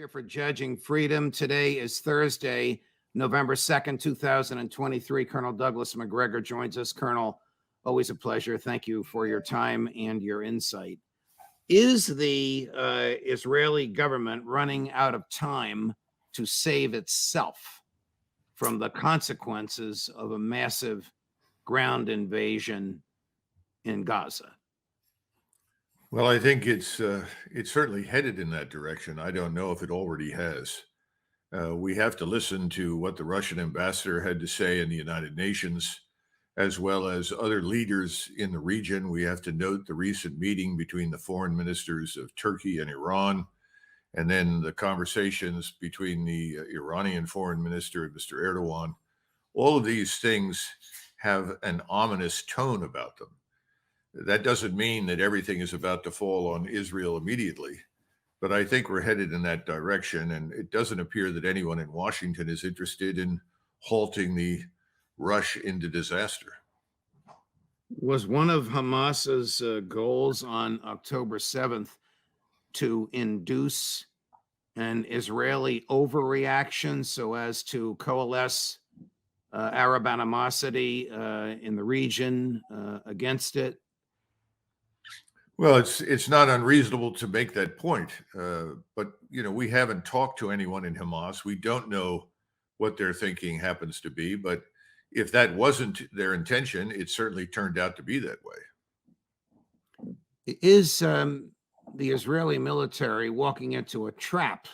Here for Judging Freedom. Today is Thursday, November 2nd, 2023. Colonel Douglas Macgregor joins us. Colonel, always a pleasure. Thank you for your time and your insight. Is the Israeli government running out of time to save itself from the consequences of a massive ground invasion in Gaza? Well, I think it's certainly headed in that direction. I don't know if it already has. We have to listen to what the Russian ambassador had to say in the United Nations, as well as other leaders in the region. We have to note the recent meeting between the foreign ministers of Turkey and Iran, and then the conversations between the Iranian foreign minister and Mr. Erdogan. All of these things have an ominous tone about them. That doesn't mean that everything is about to fall on Israel immediately, but I think we're headed in that direction, and it doesn't appear that anyone in Washington is interested in halting the rush into disaster. Was one of Hamas's goals on October 7th to induce an Israeli overreaction so as to coalesce Arab animosity in the region against it? Well, it's not unreasonable to make that point, but we haven't talked to anyone in Hamas. We don't know what their thinking happens to be, but if that wasn't their intention, it certainly turned out to be that way. Is the Israeli military walking into a trap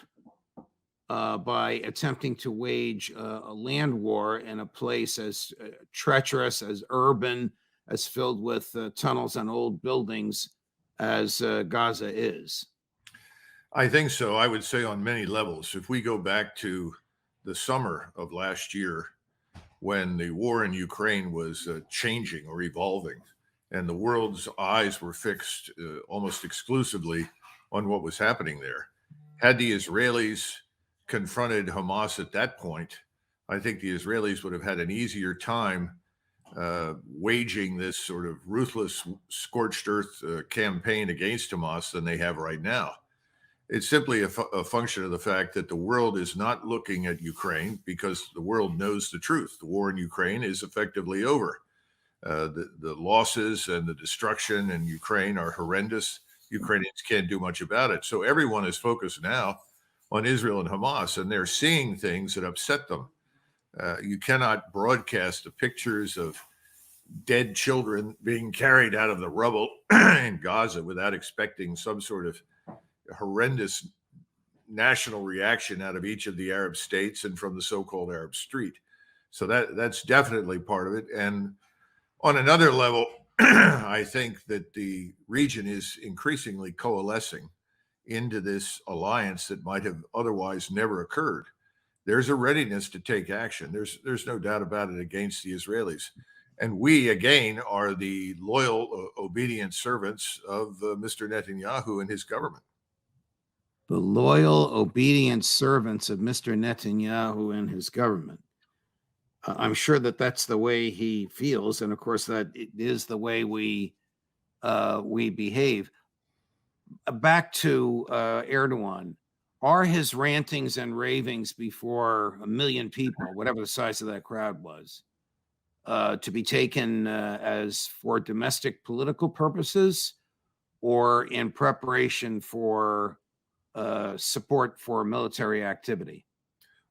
by attempting to wage a land war in a place as treacherous, as urban, as filled with tunnels and old buildings as Gaza is? I think so. I would say on many levels. If we go back to the summer of last year, when the war in Ukraine was changing or evolving, and the world's eyes were fixed almost exclusively on what was happening there, had the Israelis confronted Hamas at that point, I think the Israelis would have had an easier time waging this sort of ruthless scorched earth campaign against Hamas than they have right now. It's simply a function of the fact that the world is not looking at Ukraine because the world knows the truth. The war in Ukraine is effectively over. The losses and the destruction in Ukraine are horrendous. Ukrainians can't do much about it. So everyone is focused now on Israel and Hamas, and they're seeing things that upset them. You cannot broadcast the pictures of dead children being carried out of the rubble in Gaza without expecting some sort of horrendous national reaction out of each of the Arab states and from the so-called Arab street. So that's definitely part of it. And on another level, I think that the region is increasingly coalescing into this alliance that might have otherwise never occurred. There's a readiness to take action. There's no doubt about it against the Israelis. And we, again, are the loyal, obedient servants of Mr. Netanyahu and his government. The loyal, obedient servants of Mr. Netanyahu and his government. I'm sure that that's the way he feels. And of course, that it is the way we behave. Back to Erdogan. Are his rantings and ravings before 1 million people, whatever the size of that crowd was, to be taken as for domestic political purposes or in preparation for support for military activity?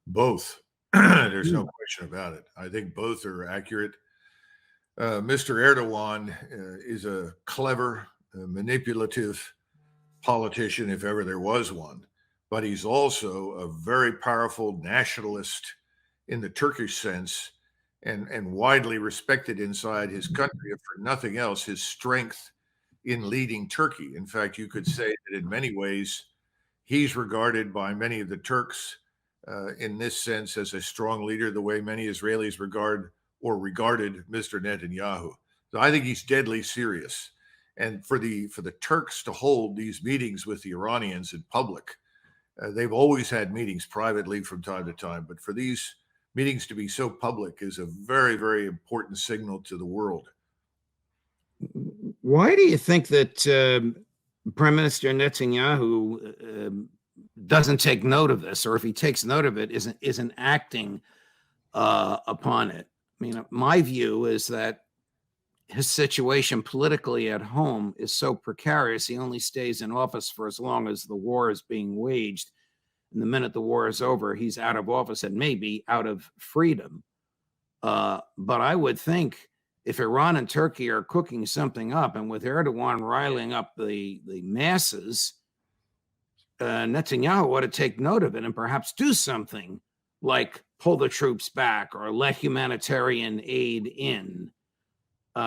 Both. There's no question about it. I think both are accurate. Mr. Erdogan is a clever, manipulative politician, if ever there was one. But he's also a very powerful nationalist in the Turkish sense and widely respected inside his country, if for nothing else, his strength in leading Turkey. In fact, you could say that in many ways, he's regarded by many of the Turks in this sense as a strong leader, the way many Israelis regarded Mr. Netanyahu. So I think he's deadly serious. And for the Turks to hold these meetings with the Iranians in public, they've always had meetings privately from time to time, but for these meetings to be so public is a very, very important signal to the world. Why do you think that Prime Minister Netanyahu doesn't take note of this, or if he takes note of it, isn't acting upon it. I mean, my view is that his situation politically at home is so precarious. He only stays in office for as long as the war is being waged. And the minute the war is over, he's out of office and maybe out of freedom. But I would think if Iran and Turkey are cooking something up, and with Erdogan riling up the masses, Netanyahu ought to take note of it and perhaps do something like pull the troops back or let humanitarian aid in.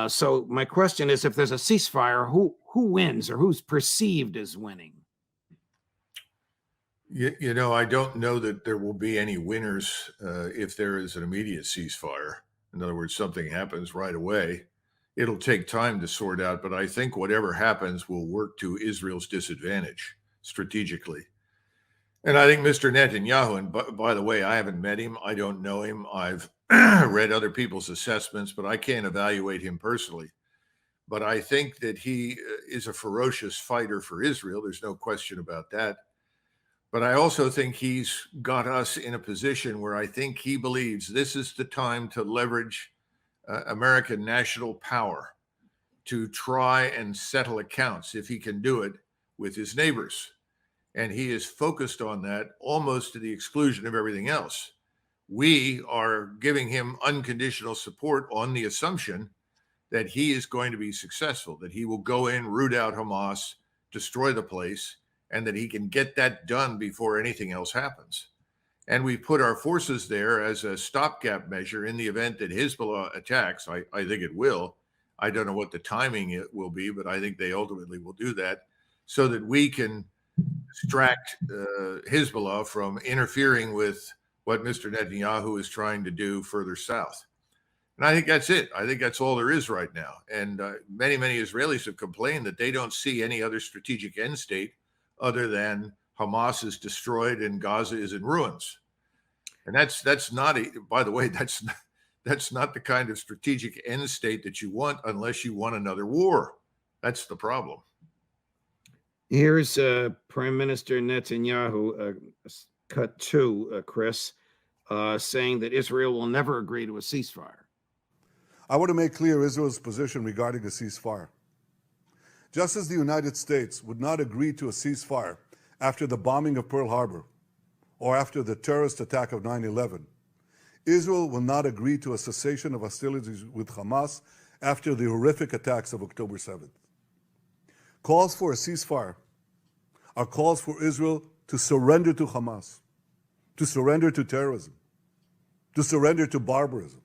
So my question is, if there's a ceasefire, who wins or who's perceived as winning? You know, I don't know that there will be any winners if there is an immediate ceasefire. In other words, something happens right away. It'll take time to sort out, but I think whatever happens will work to Israel's disadvantage strategically. And I think Mr. Netanyahu, and by the way, I haven't met him. I don't know him. I've read other people's assessments, but I can't evaluate him personally. But I think that he is a ferocious fighter for Israel. There's no question about that. But I also think he's got us in a position where I think he believes this is the time to leverage American national power to try and settle accounts, if he can do it, with his neighbors. And he is focused on that almost to the exclusion of everything else. We are giving him unconditional support on the assumption that he is going to be successful, that he will go in, root out Hamas, destroy the place, and that he can get that done before anything else happens. And we put our forces there as a stopgap measure in the event that Hezbollah attacks. I think it will. I don't know what the timing it will be, but I think they ultimately will do that so that we can distract Hezbollah from interfering with what Mr. Netanyahu is trying to do further south. And I think that's it. I think that's all there is right now. And many Israelis have complained that they don't see any other strategic end state other than Hamas is destroyed and Gaza is in ruins. And that's not, by the way, that's not the kind of strategic end state that you want unless you want another war. That's the problem. Here's Prime Minister Netanyahu, cut two, Chris, saying that Israel will never agree to a ceasefire. I want to make clear Israel's position regarding a ceasefire. Just as the United States would not agree to a ceasefire after the bombing of Pearl Harbor or after the terrorist attack of 9/11, Israel will not agree to a cessation of hostilities with Hamas after the horrific attacks of October 7th. Calls for a ceasefire are calls for Israel to surrender to Hamas, to surrender to terrorism, to surrender to barbarism.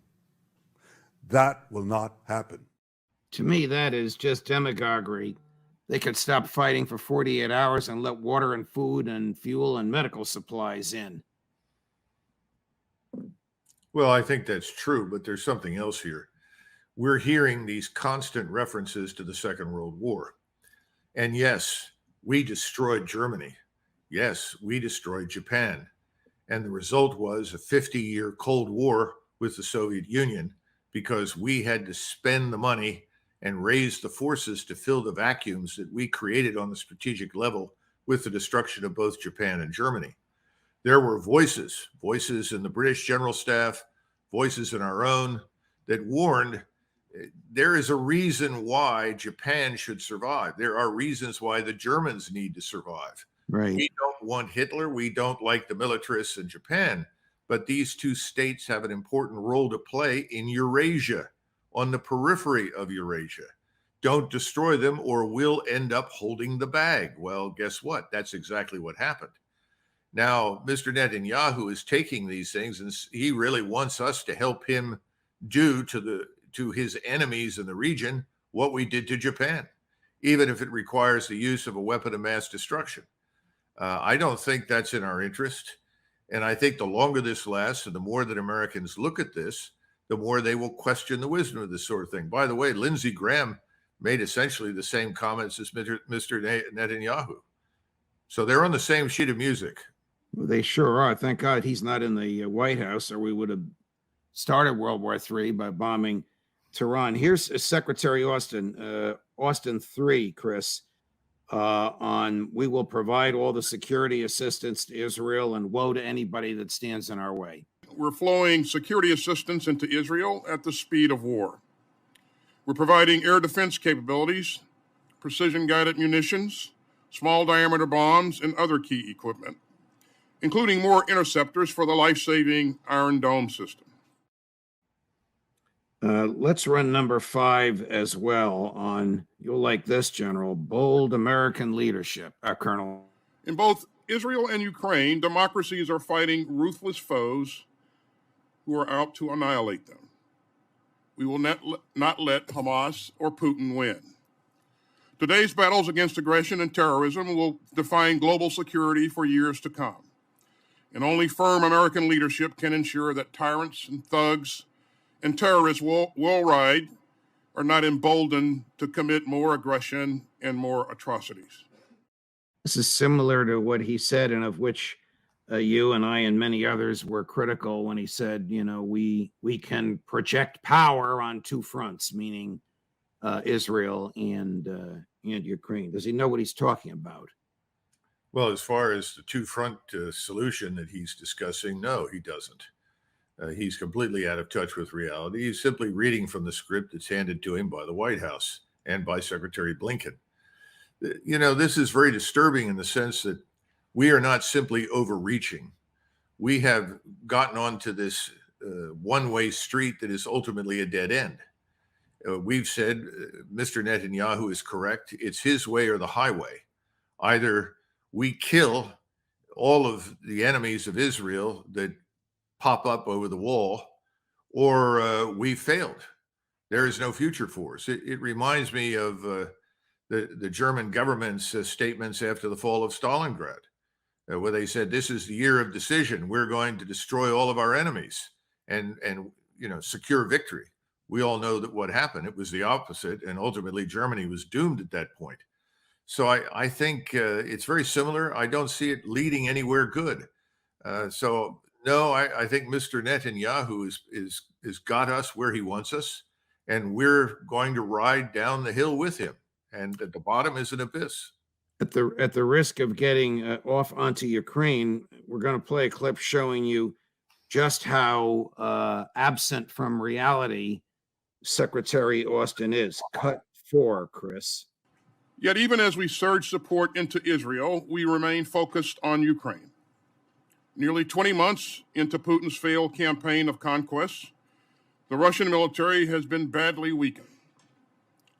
That will not happen. To me, that is just demagoguery. They could stop fighting for 48 hours and let water and food and fuel and medical supplies in. Well, I think that's true, but there's something else here. We're hearing these constant references to the Second World War. And yes, we destroyed Germany. Yes, we destroyed Japan. And the result was a 50-year Cold War with the Soviet Union because we had to spend the money and raise the forces to fill the vacuums that we created on the strategic level with the destruction of both Japan and Germany. There were voices in the British General Staff, voices in our own, that warned there is a reason why Japan should survive. There are reasons why the Germans need to survive. Right. We don't want Hitler. We don't like the militarists in Japan. But these two states have an important role to play in Eurasia, on the periphery of Eurasia. Don't destroy them or we'll end up holding the bag. Well, guess what? That's exactly what happened. Now, Mr. Netanyahu is taking these things and he really wants us to help him do to his enemies in the region what we did to Japan, even if it requires the use of a weapon of mass destruction. I don't think that's in our interest. And I think the longer this lasts and the more that Americans look at this, the more they will question the wisdom of this sort of thing. By the way, Lindsey Graham made essentially the same comments as Mr. Netanyahu. So they're on the same sheet of music. Well, they sure are. Thank God he's not in the White House, or we would have started World War III by bombing Tehran. Here's Secretary Austin, Austin 3, Chris. on we will provide all the security assistance to Israel and woe to anybody that stands in our way. We're flowing security assistance into Israel at the speed of war. We're providing air defense capabilities, precision-guided munitions, small-diameter bombs, and other key equipment, including more interceptors for the life-saving Iron Dome system. Let's run number 5 as well on, you'll like this, General, bold American leadership, Colonel. In both Israel and Ukraine, democracies are fighting ruthless foes who are out to annihilate them. We will not let Hamas or Putin win. Today's battles against aggression and terrorism will define global security for years to come. And only firm American leadership can ensure that tyrants and thugs and terrorists worldwide are not emboldened to commit more aggression and more atrocities. This is similar to what he said, and of which you and I and many others were critical when he said, you know, we can project power on two fronts, meaning Israel and Ukraine. Does he know what he's talking about? Well, as far as the two-front solution that he's discussing, no, he doesn't. He's completely out of touch with reality. He's simply reading from the script that's handed to him by the White House and by Secretary Blinken. You know, this is very disturbing in the sense that we are not simply overreaching. We have gotten onto this one-way street that is ultimately a dead end. We've said Mr. Netanyahu is correct. It's his way or the highway. Either we kill all of the enemies of Israel that pop up over the wall, or we failed. There is no future for us. It reminds me of the German government's statements after the fall of Stalingrad, where they said, this is the year of decision. We're going to destroy all of our enemies and secure victory. We all know that what happened, it was the opposite, and ultimately Germany was doomed at that point. So I think it's very similar. I don't see it leading anywhere good. So no, I think Mr. Netanyahu is got us where he wants us, and we're going to ride down the hill with him. And at the bottom is an abyss. At the risk of getting off onto Ukraine, we're going to play a clip showing you just how absent from reality Secretary Austin is. Cut 4, Chris. Yet even as we surge support into Israel, we remain focused on Ukraine. Nearly 20 months into Putin's failed campaign of conquest, the Russian military has been badly weakened.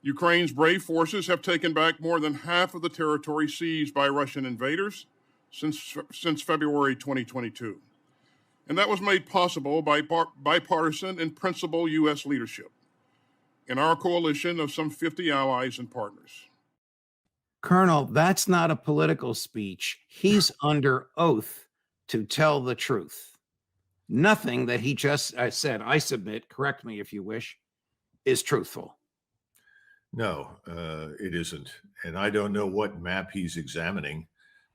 Ukraine's brave forces have taken back more than half of the territory seized by Russian invaders since February 2022. And that was made possible by bipartisan and principled U.S. leadership in our coalition of some 50 allies and partners. Colonel, that's not a political speech. He's under oath to tell the truth. Nothing that he just said, I submit, correct me if you wish, is truthful. No, it isn't. And I don't know what map he's examining.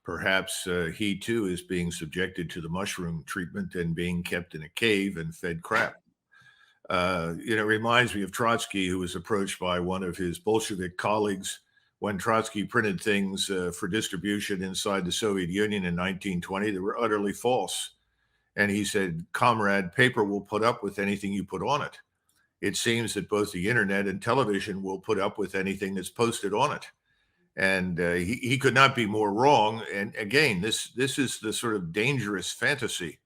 Perhaps he too is being subjected to the mushroom treatment and being kept in a cave and fed crap. It reminds me of Trotsky, who was approached by one of his Bolshevik colleagues when Trotsky printed things for distribution inside the Soviet Union in 1920 that were utterly false. And he said, comrade, paper will put up with anything you put on it. It seems that both the internet and television will put up with anything that's posted on it. And he could not be more wrong. And again, this is the sort of dangerous fantasy,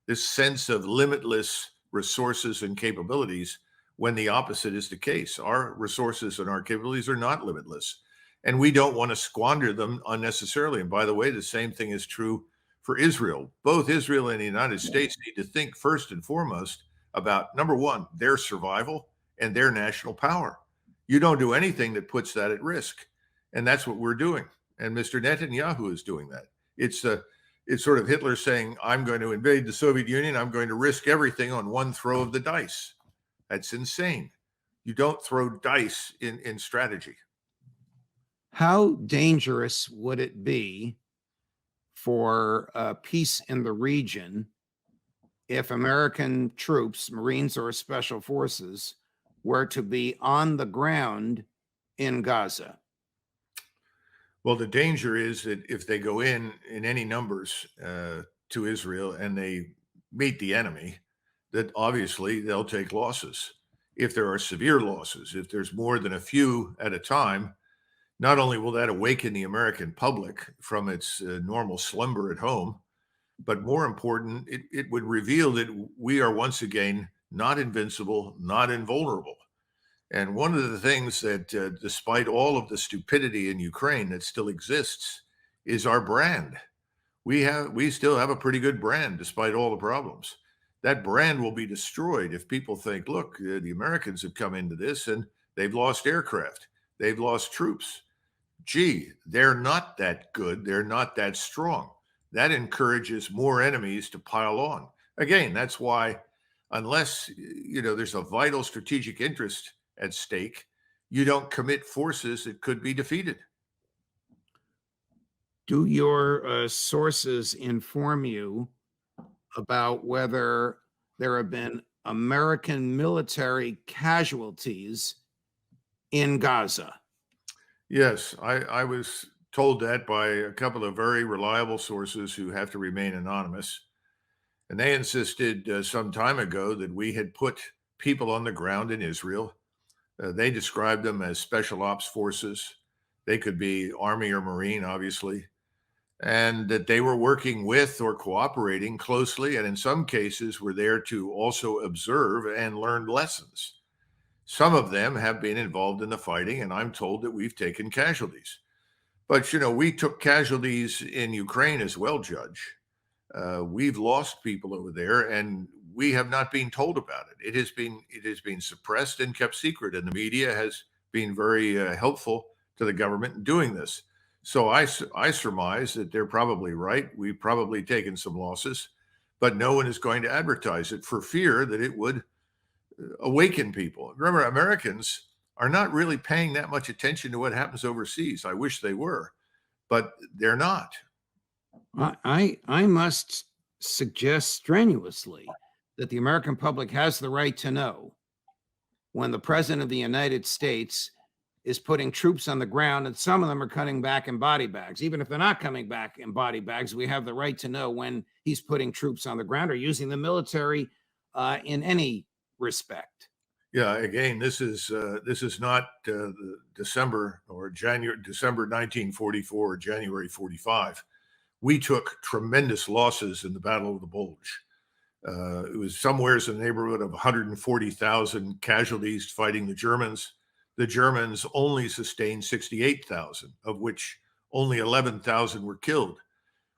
this sense of limitless resources and capabilities, when the opposite is the case. Our resources and our capabilities are not limitless, and we don't want to squander them unnecessarily. And by the way, the same thing is true for Israel. Both Israel and the United States need to think first and foremost about, number one, their survival and their national power. You don't do anything that puts that at risk. And that's what we're doing. And Mr. Netanyahu is doing that. It's sort of Hitler saying, I'm going to invade the Soviet Union. I'm going to risk everything on one throw of the dice. That's insane. You don't throw dice in strategy. How dangerous would it be for peace in the region if American troops, Marines or Special Forces, were to be on the ground in Gaza? Well, the danger is that if they go in any numbers to Israel and they meet the enemy, that obviously they'll take losses. If there are severe losses, if there's more than a few at a time, not only will that awaken the American public from its normal slumber at home, but more important, it would reveal that we are once again not invincible, not invulnerable. And one of the things that, despite all of the stupidity in Ukraine that still exists, is our brand. We still have a pretty good brand despite all the problems. That brand will be destroyed if people think, look, the Americans have come into this and they've lost aircraft, they've lost troops. Gee, they're not that good, they're not that strong. That encourages more enemies to pile on. Again, that's why, unless there's a vital strategic interest at stake, you don't commit forces that could be defeated. Do your sources inform you about whether there have been American military casualties in Gaza? Yes, I was told that by a couple of very reliable sources who have to remain anonymous. And they insisted some time ago that we had put people on the ground in Israel. They described them as special ops forces. They could be Army or Marine, obviously, and that they were working with or cooperating closely, and in some cases were there to also observe and learn lessons. Some of them have been involved in the fighting, and I'm told that we've taken casualties. But, we took casualties in Ukraine as well, Judge. We've lost people over there, and we have not been told about it. It has been suppressed and kept secret, and the media has been very helpful to the government in doing this. So I surmise that they're probably right. We've probably taken some losses, but no one is going to advertise it for fear that it would awaken people. Remember, Americans are not really paying that much attention to what happens overseas. I wish they were, but they're not. I must suggest strenuously that the American public has the right to know when the President of the United States is putting troops on the ground, and some of them are coming back in body bags. Even if they're not coming back in body bags, we have the right to know when he's putting troops on the ground or using the military in any respect. Yeah, again, this is not December 1944 or January 45. We took tremendous losses in the Battle of the Bulge. It was somewhere in the neighborhood of 140,000 casualties fighting the Germans. The Germans only sustained 68,000, of which only 11,000 were killed.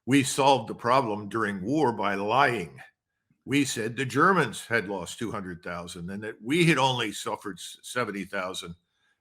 We solved the problem during war by lying. We said the Germans had lost 200,000 and that we had only suffered 70,000.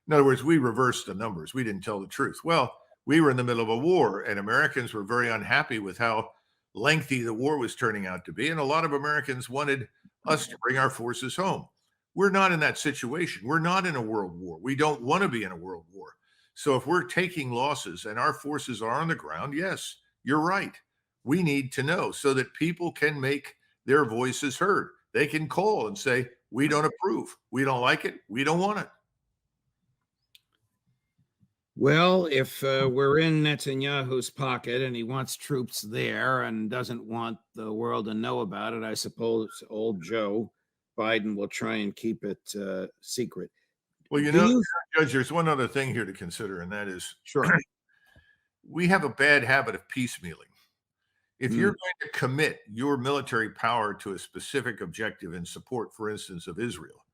In other words, we reversed the numbers. We didn't tell the truth. Well, we were in the middle of a war, and Americans were very unhappy with how lengthy the war was turning out to be. And a lot of Americans wanted us to bring our forces home. We're not in that situation. We're not in a world war. We don't want to be in a world war. So if we're taking losses and our forces are on the ground, yes, you're right. We need to know so that people can make their voices heard. They can call and say, we don't approve. We don't like it. We don't want it. Well, if we're in Netanyahu's pocket and he wants troops there and doesn't want the world to know about it, I suppose old Joe Biden will try and keep it secret. Well, Judge, there's one other thing here to consider, and that is, Sure, we have a bad habit of piecemealing. If you're going to commit your military power to a specific objective in support, for instance, of Israel,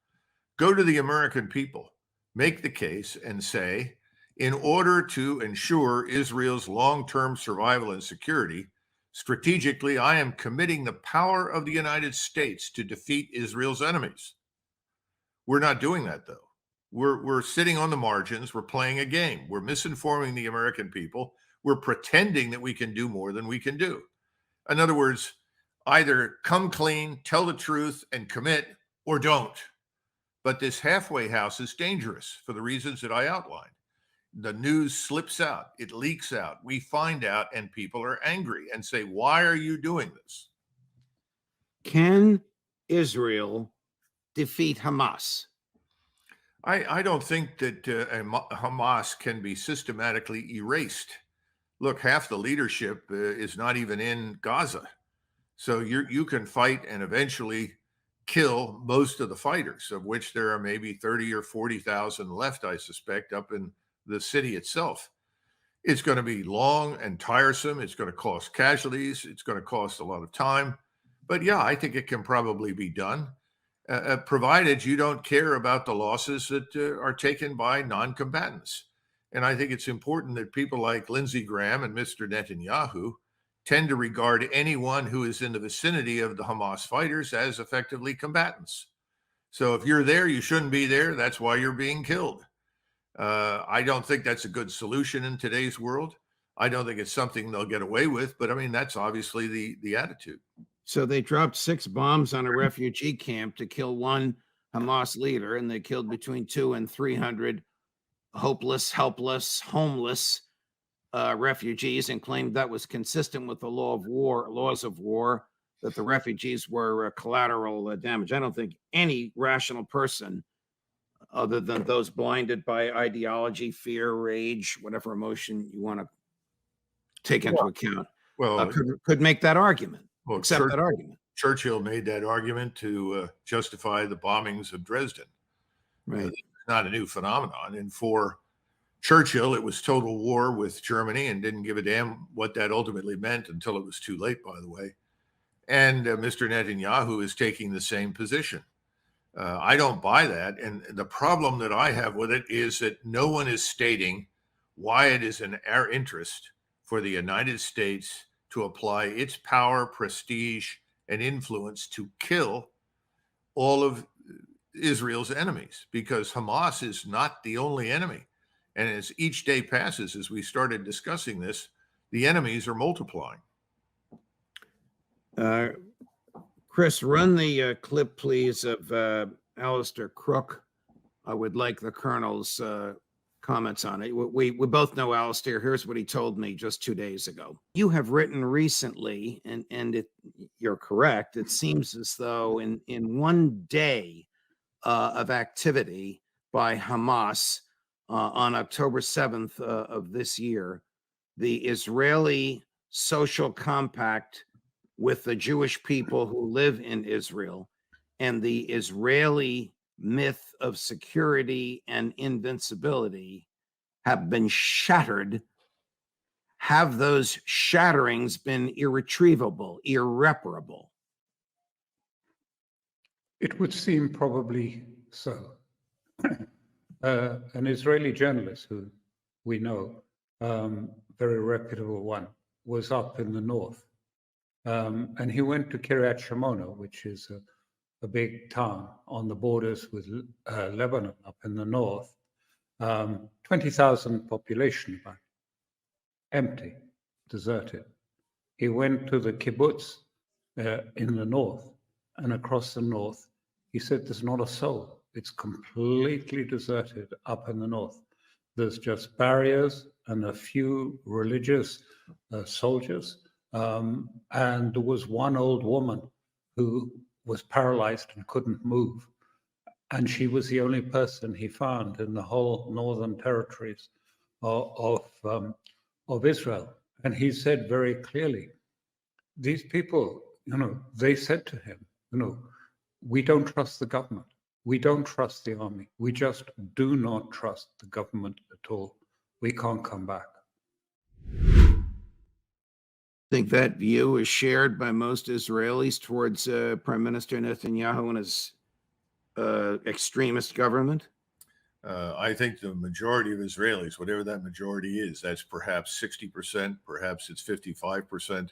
go to the American people, make the case and say, in order to ensure Israel's long-term survival and security, strategically, I am committing the power of the United States to defeat Israel's enemies. We're not doing that, though. We're sitting on the margins. We're playing a game. We're misinforming the American people. We're pretending that we can do more than we can do. In other words, either come clean, tell the truth, and commit, or don't. But this halfway house is dangerous for the reasons that I outlined. The news slips out, it leaks out, we find out, and people are angry and say, why are you doing this? Can Israel defeat Hamas? I don't think that Hamas can be systematically erased. look, half the leadership is not even in Gaza. So you can fight and eventually kill most of the fighters, of which there are maybe 30 or 40,000 left, I suspect, up in the city itself. It's going to be long and tiresome. It's going to cost casualties. It's going to cost a lot of time. But yeah, I think it can probably be done, provided you don't care about the losses that are taken by non-combatants. And I think it's important that people like Lindsey Graham and Mr. Netanyahu tend to regard anyone who is in the vicinity of the Hamas fighters as effectively combatants. So if you're there, you shouldn't be there. That's why you're being killed. I don't think that's a good solution in today's world. I don't think it's something they'll get away with, but I mean, that's obviously the attitude. So they dropped 6 bombs on a refugee camp to kill one Hamas leader, and they killed between 200 and 300 hopeless, helpless, homeless refugees, and claimed that was consistent with the laws of war, that the refugees were collateral damage. I don't think any rational person, other than those blinded by ideology, fear, rage, whatever emotion you want to take into account, could make that argument, accept that argument. Churchill made that argument to justify the bombings of Dresden. Right. It's not a new phenomenon. And for Churchill, it was total war with Germany and didn't give a damn what that ultimately meant until it was too late, by the way. And Mr. Netanyahu is taking the same position. I don't buy that. And the problem that I have with it is that no one is stating why it is in our interest for the United States to apply its power, prestige, and influence to kill all of Israel's enemies, because Hamas is not the only enemy. And as each day passes, as we started discussing this, the enemies are multiplying. Chris, run the clip, please, of Alistair Crook. I would like the Colonel's comments on it. We both know Alistair. Here's what he told me just 2 days ago. You have written recently, and you're correct, it seems as though in one day of activity by Hamas on October 7th of this year, the Israeli social compact with the Jewish people who live in Israel and the Israeli myth of security and invincibility have been shattered. Have those shatterings been irretrievable, irreparable? It would seem probably so. An Israeli journalist who we know, very reputable one, was up in the north. And he went to Kiryat Shimona, which is a big town on the borders with Lebanon up in the north. 20,000 population, but empty, deserted. He went to the kibbutz in the north, and across the north, he said there's not a soul. It's completely deserted up in the north. There's just barriers and a few religious soldiers. And there was one old woman who was paralyzed and couldn't move. And she was the only person he found in the whole northern territories of Israel. And he said very clearly, these people, they said to him, we don't trust the government. We don't trust the army. We just do not trust the government at all. We can't come back. Think that view is shared by most Israelis towards Prime Minister Netanyahu and his extremist government? I think the majority of Israelis, whatever that majority is, that's perhaps 60%, perhaps it's 55%.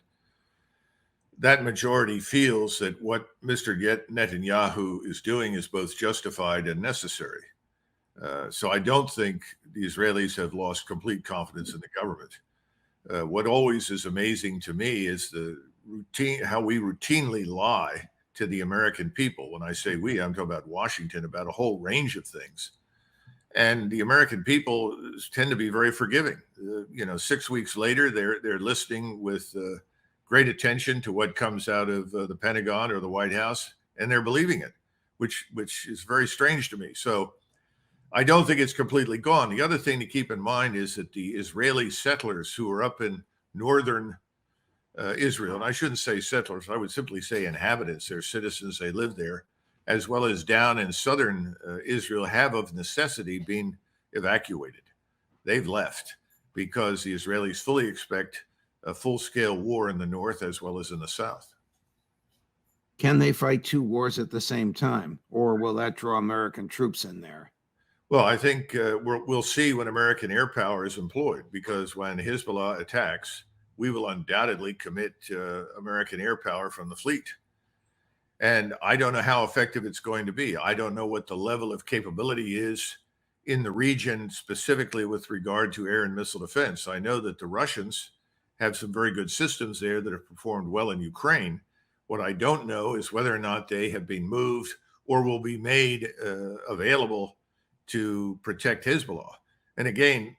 That majority feels that what Mr. Netanyahu is doing is both justified and necessary. So I don't think the Israelis have lost complete confidence in the government. What always is amazing to me is how we routinely lie to the American people. When I say we, I'm talking about Washington, about a whole range of things. And the American people tend to be very forgiving. 6 weeks later, they're listening with great attention to what comes out of the Pentagon or the White House, and they're believing it, which is very strange to me. So I don't think it's completely gone. The other thing to keep in mind is that the Israeli settlers who are up in northern Israel, and I shouldn't say settlers, I would simply say inhabitants, they're citizens, they live there, as well as down in southern Israel, have of necessity been evacuated. They've left because the Israelis fully expect a full-scale war in the north as well as in the south. Can they fight two wars at the same time, or will that draw American troops in there? Well, I think we'll see when American air power is employed, because when Hezbollah attacks, we will undoubtedly commit American air power from the fleet. And I don't know how effective it's going to be. I don't know what the level of capability is in the region, specifically with regard to air and missile defense. I know that the Russians have some very good systems there that have performed well in Ukraine. What I don't know is whether or not they have been moved or will be made available to protect Hezbollah. And again,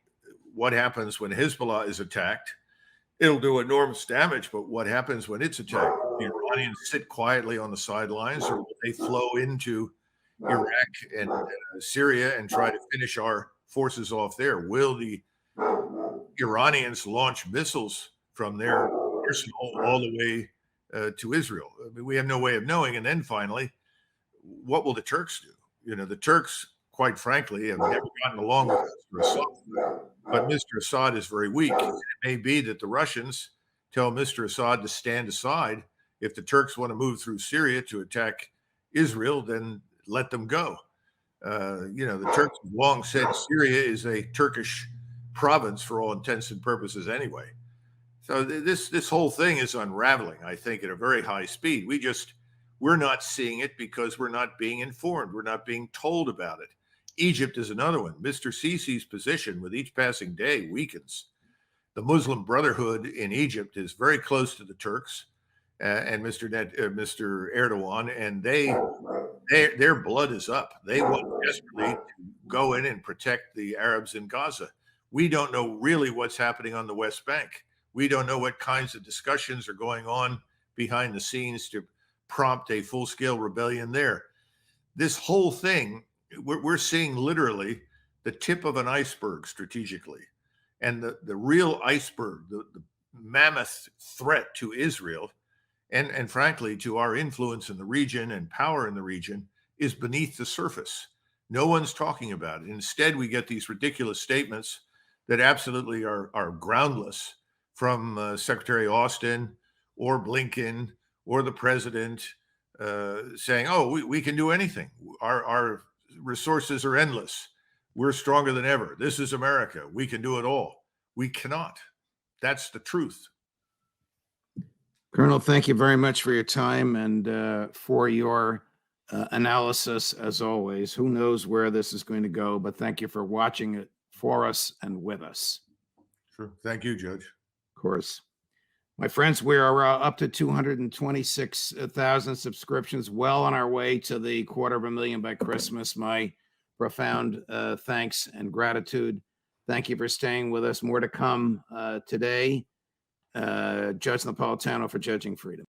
what happens when Hezbollah is attacked? It'll do enormous damage, but what happens when it's attacked? The Iranians sit quietly on the sidelines, or will they flow into Iraq and Syria and try to finish our forces off there? Will the Iranians launch missiles from their arsenal all the way to Israel? I mean, we have no way of knowing. And then finally, what will the Turks do? You know, the Turks, quite frankly, have never gotten along with Mr. Assad. But Mr. Assad is very weak. It may be that the Russians tell Mr. Assad to stand aside. If the Turks want to move through Syria to attack Israel, then let them go. The Turks have long said Syria is a Turkish province for all intents and purposes anyway. So this whole thing is unraveling, I think, at a very high speed. We're not seeing it because we're not being informed. We're not being told about it. Egypt is another one. Mr. Sisi's position with each passing day weakens. The Muslim Brotherhood in Egypt is very close to the Turks and Mr. Erdogan, and their blood is up. They want desperately to go in and protect the Arabs in Gaza. We don't know really what's happening on the West Bank. We don't know what kinds of discussions are going on behind the scenes to prompt a full-scale rebellion there. This whole thing, we're seeing literally the tip of an iceberg strategically. And the real iceberg, the mammoth threat to Israel, and frankly, to our influence in the region and power in the region, is beneath the surface. No one's talking about it. Instead, we get these ridiculous statements that absolutely are groundless from Secretary Austin or Blinken or the president saying, oh, we can do anything. Our resources are endless. We're stronger than ever. This is America. We can do it all. We cannot. That's the truth. Colonel, thank you very much for your time and for your analysis, as always. Who knows where this is going to go, but thank you for watching it for us and with us. Sure. Thank you, Judge. Of course. My friends, we are up to 226,000 subscriptions, well on our way to the 250,000 by Christmas. My profound thanks and gratitude. Thank you for staying with us. More to come today. Judge Napolitano for Judging Freedom.